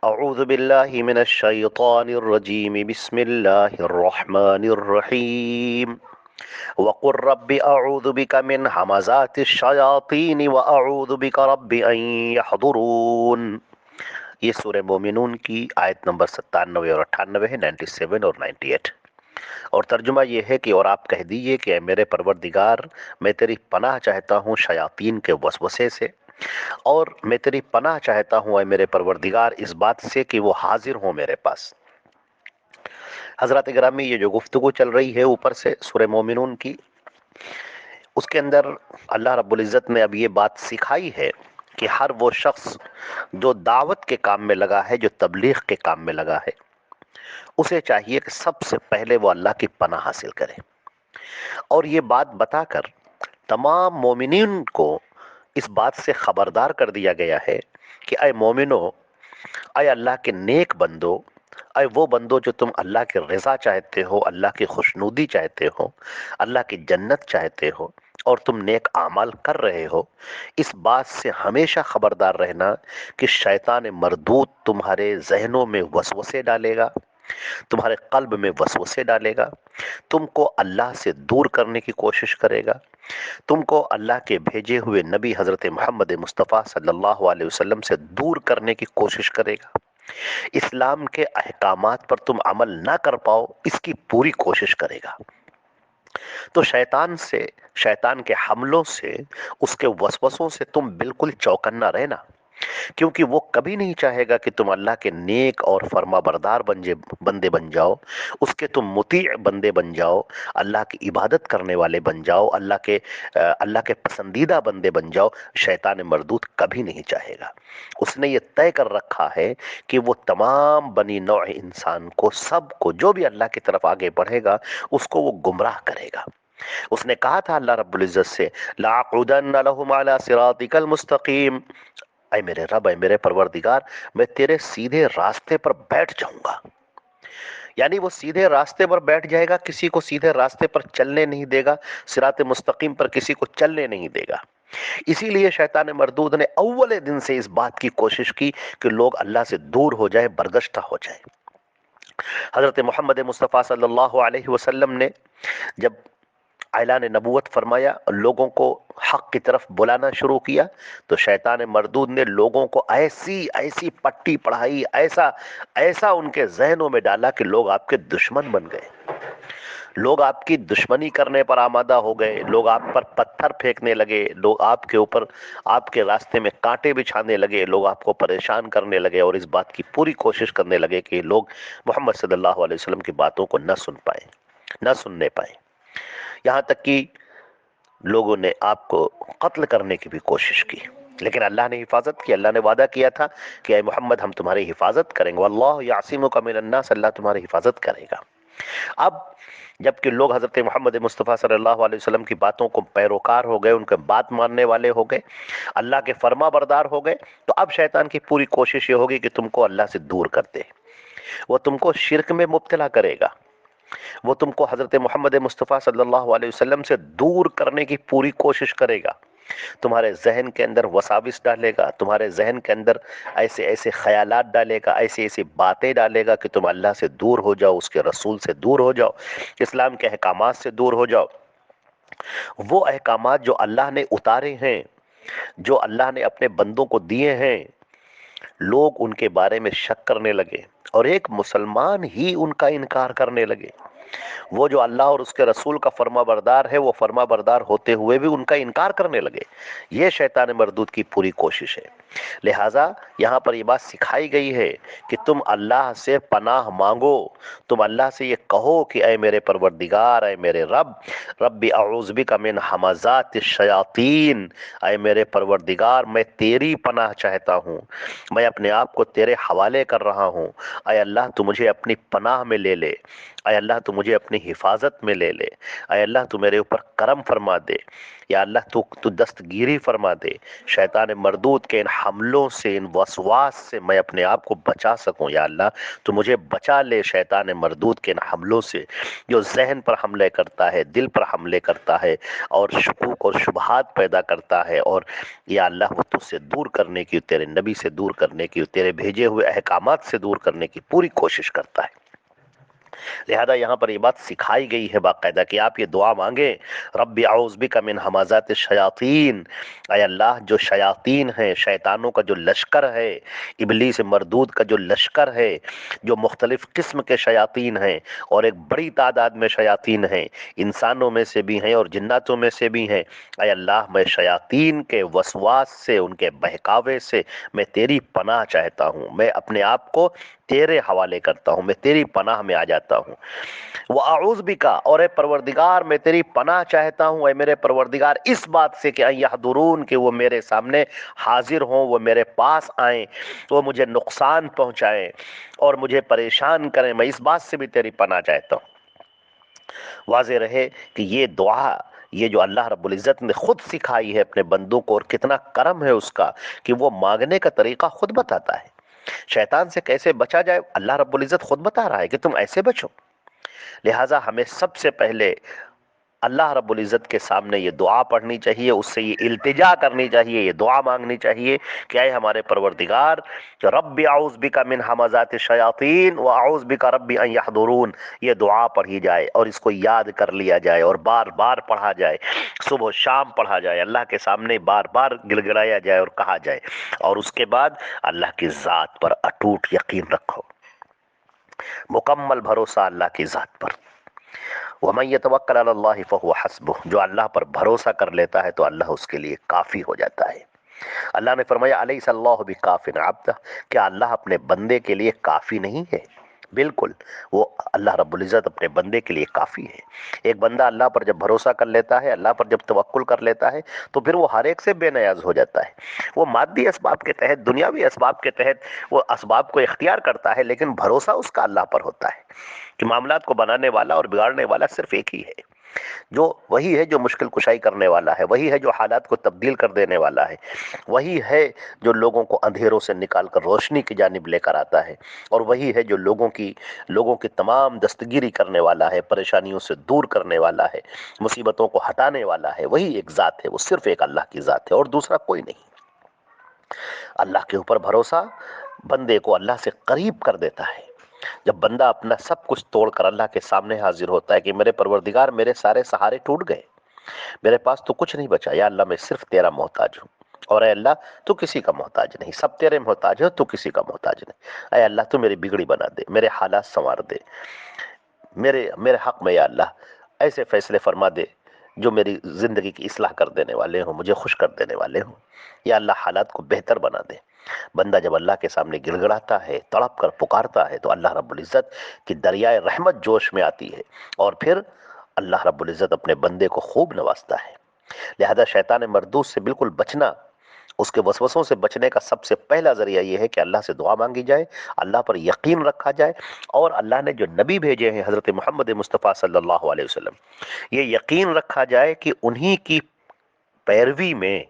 اعوذ باللہ من الشیطان الرجیم بسم اللہ الرحمن الرحیم وقل رب اعوذ بک من ہمزات الشیاطین واعوذ بک رب ان یحضرون۔ یہ سورہ مومنون کی آیت نمبر 97 اور 98 ہے، 97 اور 98۔ اور ترجمہ یہ ہے کہ اور آپ کہہ دیجئے کہ اے میرے پروردگار، میں تیری پناہ چاہتا ہوں شیاطین کے وسوسے سے، اور میں تیری پناہ چاہتا ہوں اے میرے پروردگار اس بات سے کہ وہ حاضر ہوں میرے پاس۔ حضرات گرامی، یہ جو گفتگو چل رہی ہے اوپر سے سورہ مومنون کی، اس کے اندر اللہ رب العزت نے اب یہ بات سکھائی ہے کہ ہر وہ شخص جو دعوت کے کام میں لگا ہے، جو تبلیغ کے کام میں لگا ہے، اسے چاہیے کہ سب سے پہلے وہ اللہ کی پناہ حاصل کرے، اور یہ بات بتا کر تمام مومنین کو اس بات سے خبردار کر دیا گیا ہے کہ اے مومنو، اے اللہ کے نیک بندو، اے وہ بندو جو تم اللہ کی رضا چاہتے ہو، اللہ کی خوشنودی چاہتے ہو، اللہ کی جنت چاہتے ہو، اور تم نیک اعمال کر رہے ہو، اس بات سے ہمیشہ خبردار رہنا کہ شیطان مردود تمہارے ذہنوں میں وسوسے ڈالے گا، تمہارے قلب میں وسوسے ڈالے گا، تم کو اللہ سے دور کرنے کی کوشش کرے گا، تم کو اللہ کے بھیجے ہوئے نبی حضرت محمد مصطفیٰ صلی اللہ علیہ وسلم سے دور کرنے کی کوشش کرے گا، اسلام کے احکامات پر تم عمل نہ کر پاؤ اس کی پوری کوشش کرے گا۔ تو شیطان سے، شیطان کے حملوں سے، اس کے وسوسوں سے تم بالکل چوکنا رہنا، کیونکہ وہ کبھی نہیں چاہے گا کہ تم اللہ کے نیک اور فرما بردار بندے بن جاؤ، اس کے تم مطیع بندے بن جاؤ، اللہ کی عبادت کرنے والے بن جاؤ، اللہ کے پسندیدہ بندے بن جاؤ۔ شیطان مردود کبھی نہیں چاہے گا۔ اس نے یہ طے کر رکھا ہے کہ وہ تمام بنی نوع انسان کو، سب کو، جو بھی اللہ کی طرف آگے بڑھے گا اس کو وہ گمراہ کرے گا۔ اس نے کہا تھا اللہ رب العزت سے لَأَقْعُدَنَّ لَهُمْ عَلَى صِرَاطِكَ الْمُسْتَقِيمِ، اے میرے رب، اے میرے پروردگار، میں تیرے سیدھے راستے پر بیٹھ جاؤں گا۔ یعنی وہ سیدھے راستے پر بیٹھ جائے گا، کسی کو سیدھے راستے پر چلنے نہیں دے گا، صراط مستقیم پر کسی کو چلنے نہیں دے گا۔ اسی لیے شیطان مردود نے اول دن سے اس بات کی کوشش کی کہ لوگ اللہ سے دور ہو جائے، برگشتہ ہو جائے۔ حضرت محمد مصطفیٰ صلی اللہ علیہ وسلم نے جب اعلان نبوت فرمایا، لوگوں کو حق کی طرف بلانا شروع کیا، تو شیطان مردود نے لوگوں کو ایسی ایسی پٹی پڑھائی، ایسا ان کے ذہنوں میں ڈالا کہ لوگ آپ کے دشمن بن گئے، لوگ آپ کی دشمنی کرنے پر آمادہ ہو گئے، لوگ آپ پر پتھر پھینکنے لگے، لوگ آپ کے اوپر، آپ کے راستے میں کانٹے بچھانے لگے، لوگ آپ کو پریشان کرنے لگے، اور اس بات کی پوری کوشش کرنے لگے کہ لوگ محمد صلی اللہ علیہ وسلم کی باتوں کو نہ سن پائیں، نہ سننے پائیں۔ یہاں تک کہ لوگوں نے آپ کو قتل کرنے کی بھی کوشش کی، لیکن اللہ نے حفاظت کی۔ اللہ نے وعدہ کیا تھا کہ اے محمد، ہم تمہاری حفاظت کریں گے، واللہ یعصمک من الناس، اللہ تمہاری حفاظت کرے گا۔ اب جبکہ لوگ حضرت محمد مصطفیٰ صلی اللہ علیہ وسلم کی باتوں کو پیروکار ہو گئے، ان کے بات ماننے والے ہو گئے، اللہ کے فرما بردار ہو گئے، تو اب شیطان کی پوری کوشش یہ ہوگی کہ تم کو اللہ سے دور کر دے۔ وہ تم کو شرک میں مبتلا کرے گا، وہ تم کو حضرت محمد مصطفیٰ صلی اللہ علیہ وسلم سے دور کرنے کی پوری کوشش کرے گا، تمہارے ذہن کے اندر وساوس ڈالے گا، تمہارے ذہن کے اندر ایسے ایسے خیالات ڈالے گا، ایسی ایسی باتیں ڈالے گا کہ تم اللہ سے دور ہو جاؤ، اس کے رسول سے دور ہو جاؤ، اسلام کے احکامات سے دور ہو جاؤ۔ وہ احکامات جو اللہ نے اتارے ہیں، جو اللہ نے اپنے بندوں کو دیے ہیں، لوگ ان کے بارے میں شک کرنے لگے، اور ایک مسلمان ہی ان کا انکار کرنے لگے۔ وہ جو اللہ اور اس کے رسول کا فرما بردار ہے، وہ فرما بردار ہوتے ہوئے بھی ان کا انکار کرنے لگے۔ یہ شیطان مردود کی پوری کوشش ہے۔ لہٰذا یہاں پر یہ بات سکھائی گئی ہے کہ تم اللہ سے پناہ مانگو، تم اللہ سے یہ کہو کہ اے میرے پروردگار، اے میرے رب، رب اعوذ بک من ہمزات الشیاطین، اے میرے پروردگار، میں تیری پناہ چاہتا ہوں، میں اپنے آپ کو تیرے حوالے کر رہا ہوں۔ اے اللہ، تو مجھے اپنی پناہ میں لے لے، اے اللہ تو مجھے اپنی حفاظت میں لے لے، اے اللہ تو میرے اوپر کرم فرما دے، یا اللہ تو دستگیری فرما دے، شیطان مردود کے ان حملوں سے، ان وسواس سے میں اپنے آپ کو بچا سکوں یا اللہ تو مجھے بچا لے شیطان مردود کے ان حملوں سے جو ذہن پر حملے کرتا ہے، دل پر حملے کرتا ہے اور شکوک اور شبہات پیدا کرتا ہے، اور یا اللہ وہ تجھ سے دور کرنے کی، تیرے نبی سے دور کرنے کی، تیرے بھیجے ہوئے احکامات سے دور کرنے کی پوری کوشش کرتا ہے۔ لہذا یہاں پر یہ بات سکھائی گئی ہے باقاعدہ کہ آپ یہ دعا مانگیں، رب اعوذ بک من ہمزات الشیاطین، اے اللہ جو شیاطین ہیں، شیطانوں کا جو لشکر ہے، ابلیس مردود کا جو لشکر ہے، جو مختلف قسم کے شیاطین ہیں اور ایک بڑی تعداد میں شیاطین ہیں، انسانوں میں سے بھی ہیں اور جناتوں میں سے بھی ہیں، اے اللہ میں شیاطین کے وسواس سے، ان کے بہکاوے سے میں تیری پناہ چاہتا ہوں، میں اپنے آپ کو تیرے حوالے کرتا ہوں، میں تیری پناہ میں آ جاتا ہوں۔ وَأَعُوذُ بِكَ، اور اے پروردگار میں تیری پناہ چاہتا ہوں، اے میرے پروردگار اس بات سے کہ ان یحضرون، کہ وہ میرے سامنے حاضر ہوں، وہ میرے پاس آئیں، وہ مجھے نقصان پہنچائیں اور مجھے پریشان کریں، میں اس بات سے بھی تیری پناہ چاہتا ہوں۔ واضح رہے کہ یہ دعا، یہ جو اللہ رب العزت نے خود سکھائی ہے اپنے بندوں کو، اور کتنا کرم ہے اس کا کہ وہ مانگنے کا طریقہ خود بتاتا ہے۔ شیطان سے کیسے بچا جائے اللہ رب العزت خود بتا رہا ہے کہ تم ایسے بچو۔ لہٰذا ہمیں سب سے پہلے اللہ رب العزت کے سامنے یہ دعا پڑھنی چاہیے، اس سے یہ التجا کرنی چاہیے، یہ دعا مانگنی چاہیے کہ اے ہمارے پروردگار، رب اعوذ بک من ہمزات الشیاطین واعوذ بک رب ان یحضرون، یہ دعا پڑھی جائے اور اس کو یاد کر لیا جائے اور بار بار پڑھا جائے، صبح و شام پڑھا جائے، اللہ کے سامنے بار بار گڑ گڑایا جائے اور کہا جائے، اور اس کے بعد اللہ کی ذات پر اٹوٹ یقین رکھو، مکمل بھروسہ اللہ کی ذات پر۔ وَمَن يَتَوَكَّلْ عَلَى اللَّهِ فَهُوَ حَسْبُهُ، جو اللہ پر بھروسہ کر لیتا ہے تو اللہ اس کے لیے کافی ہو جاتا ہے۔ اللہ نے فرمایا أَلَيْسَ اللَّهُ بِكَافٍ عَبْدَهُ، کیا اللہ اپنے بندے کے لیے کافی نہیں ہے؟ بالکل، وہ اللہ رب العزت اپنے بندے کے لیے کافی ہے۔ ایک بندہ اللہ پر جب بھروسہ کر لیتا ہے، اللہ پر جب توکل کر لیتا ہے تو پھر وہ ہر ایک سے بے نیاز ہو جاتا ہے۔ وہ مادی اسباب کے تحت، دنیاوی اسباب کے تحت وہ اسباب کو اختیار کرتا ہے، لیکن بھروسہ اس کا اللہ پر ہوتا ہے کہ معاملات کو بنانے والا اور بگاڑنے والا صرف ایک ہی ہے، جو وہی ہے جو مشکل کشائی کرنے والا ہے، وہی ہے جو حالات کو تبدیل کر دینے والا ہے، وہی ہے جو لوگوں کو اندھیروں سے نکال کر روشنی کی جانب لے کر آتا ہے، اور وہی ہے جو لوگوں کی تمام دستگیری کرنے والا ہے، پریشانیوں سے دور کرنے والا ہے، مصیبتوں کو ہٹانے والا ہے۔ وہی ایک ذات ہے، وہ صرف ایک اللہ کی ذات ہے اور دوسرا کوئی نہیں۔ اللہ کے اوپر بھروسہ بندے کو اللہ سے قریب کر دیتا ہے۔ جب بندہ اپنا سب کچھ توڑ کر اللہ کے سامنے حاضر ہوتا ہے کہ میرے پروردگار میرے سارے سہارے ٹوٹ گئے، میرے پاس تو کچھ نہیں بچا، یا اللہ میں صرف تیرا محتاج ہوں، اور اے اللہ تو کسی کا محتاج نہیں، سب تیرے محتاج ہو، تو کسی کا محتاج نہیں۔ اے اللہ تو میری بگڑی بنا دے، میرے حالات سنوار دے، میرے حق میں یا اللہ ایسے فیصلے فرما دے جو میری زندگی کی اصلاح کر دینے والے ہوں، مجھے خوش کر دینے والے ہوں، یا اللہ حالات کو بہتر بنا دے۔ بندہ جب اللہ کے سامنے گڑ گڑاتا ہے، تڑپ کر پکارتا ہے تو اللہ رب العزت کی دریائے رحمت جوش میں آتی ہے، اور پھر اللہ رب العزت اپنے بندے کو خوب نوازتا ہے۔ لہذا شیطان مردود سے بالکل بچنا، اس کے وسوسوں سے بچنے کا سب سے پہلا ذریعہ یہ ہے کہ اللہ سے دعا مانگی جائے، اللہ پر یقین رکھا جائے، اور اللہ نے جو نبی بھیجے ہیں حضرت محمد مصطفیٰ صلی اللہ علیہ وسلم، یہ یقین رکھا جائے کہ انہی کی پیروی میں،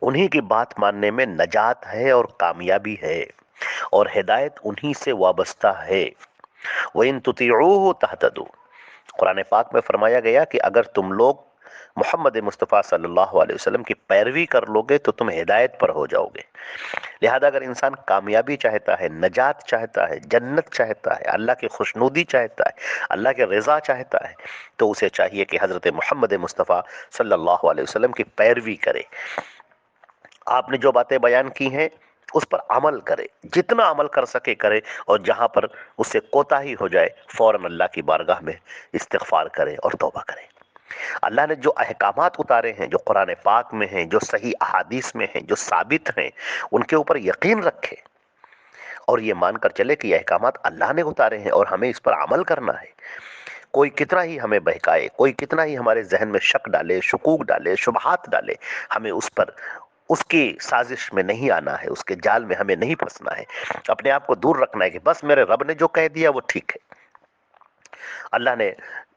انہی کی بات ماننے میں نجات ہے اور کامیابی ہے، اور ہدایت انہی سے وابستہ ہے۔ وَإِن تُطِيعُوهُ تَهْتَدُوا، قرآن پاک میں فرمایا گیا کہ اگر تم لوگ محمد مصطفیٰ صلی اللہ علیہ وسلم کی پیروی کر لو گے تو تم ہدایت پر ہو جاؤ گے۔ لہذا اگر انسان کامیابی چاہتا ہے، نجات چاہتا ہے، جنت چاہتا ہے، اللہ کی خوشنودی چاہتا ہے، اللہ کے رضا چاہتا ہے، تو اسے چاہیے کہ حضرت محمد مصطفیٰ صلی اللہ علیہ وسلم کی پیروی کرے۔ آپ نے جو باتیں بیان کی ہیں اس پر عمل کرے، جتنا عمل کر سکے کرے، اور جہاں پر اس سے کوتاہی ہو جائے فوراً اللہ کی بارگاہ میں استغفار کرے اور توبہ کرے۔ اللہ نے جو احکامات اتارے ہیں، جو قرآن پاک میں ہیں، جو صحیح احادیث میں ہیں، جو ثابت ہیں، ان کے اوپر یقین رکھے اور یہ مان کر چلے کہ یہ احکامات اللہ نے اتارے ہیں اور ہمیں اس پر عمل کرنا ہے۔ کوئی کتنا ہی ہمیں بہکائے، کوئی کتنا ہی ہمارے ذہن میں شک ڈالے، شکوک ڈالے، شبہات ڈالے، ہمیں اس کی سازش میں نہیں آنا ہے، اس کے جال میں ہمیں نہیں پھنسنا ہے، اپنے آپ کو دور رکھنا ہے کہ بس میرے رب نے جو کہہ دیا وہ ٹھیک ہے۔ اللہ نے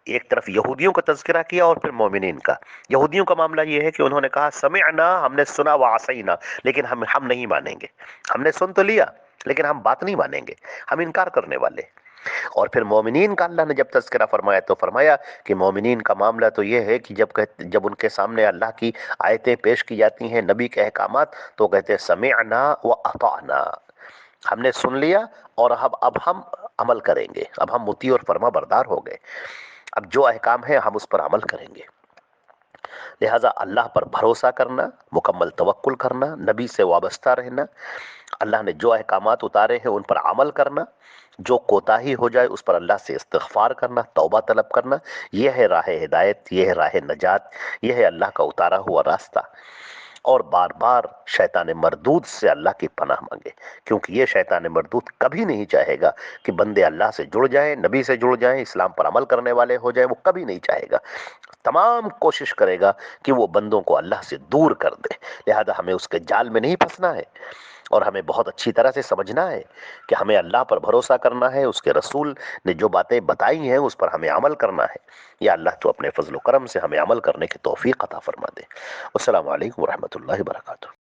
ایک طرف یہودیوں کا تذکرہ کیا اور پھر مومنین کا. یہودیوں کا معاملہ یہ ہے کہ انہوں نے کہا سمعنا، ہم نے سنا، وعصینا، لیکن ہم نہیں مانیں گے. ہم نے سن تو لیا لیکن ہم بات نہیں مانیں گے، ہم انکار کرنے والے. اور پھر مومنین کا اللہ نے جب تذکرہ فرمایا تو فرمایا کہ مومنین کا معاملہ تو یہ ہے کہ جب ان کے سامنے اللہ کی آیتیں پیش کی جاتی ہیں، نبی کے احکامات، تو کہتے ہیں سمعنا واطعنا، ہم نے سن لیا اور اب ہم عمل کریں گے، اب ہم مطیع اور فرما بردار ہو گئے، اب جو احکام ہیں ہم اس پر عمل کریں گے. لہٰذا اللہ پر بھروسہ کرنا، مکمل توکل کرنا، نبی سے وابستہ رہنا، اللہ نے جو احکامات اتارے ہیں ان پر عمل کرنا، جو کوتاہی ہو جائے اس پر اللہ سے استغفار کرنا، توبہ طلب کرنا، یہ ہے راہ ہدایت، یہ ہے راہ نجات، یہ ہے اللہ کا اتارا ہوا راستہ. اور بار بار شیطان مردود سے اللہ کی پناہ مانگے، کیونکہ یہ شیطان مردود کبھی نہیں چاہے گا کہ بندے اللہ سے جڑ جائیں، نبی سے جڑ جائیں، اسلام پر عمل کرنے والے ہو جائیں، وہ کبھی نہیں چاہے گا. تمام کوشش کرے گا کہ وہ بندوں کو اللہ سے دور کر دے. لہذا ہمیں اس کے جال میں نہیں پھنسنا ہے، اور ہمیں بہت اچھی طرح سے سمجھنا ہے کہ ہمیں اللہ پر بھروسہ کرنا ہے، اس کے رسول نے جو باتیں بتائی ہیں اس پر ہمیں عمل کرنا ہے. یا اللہ تو اپنے فضل و کرم سے ہمیں عمل کرنے کی توفیق عطا فرما دے. السلام علیکم ورحمۃ اللہ وبرکاتہ.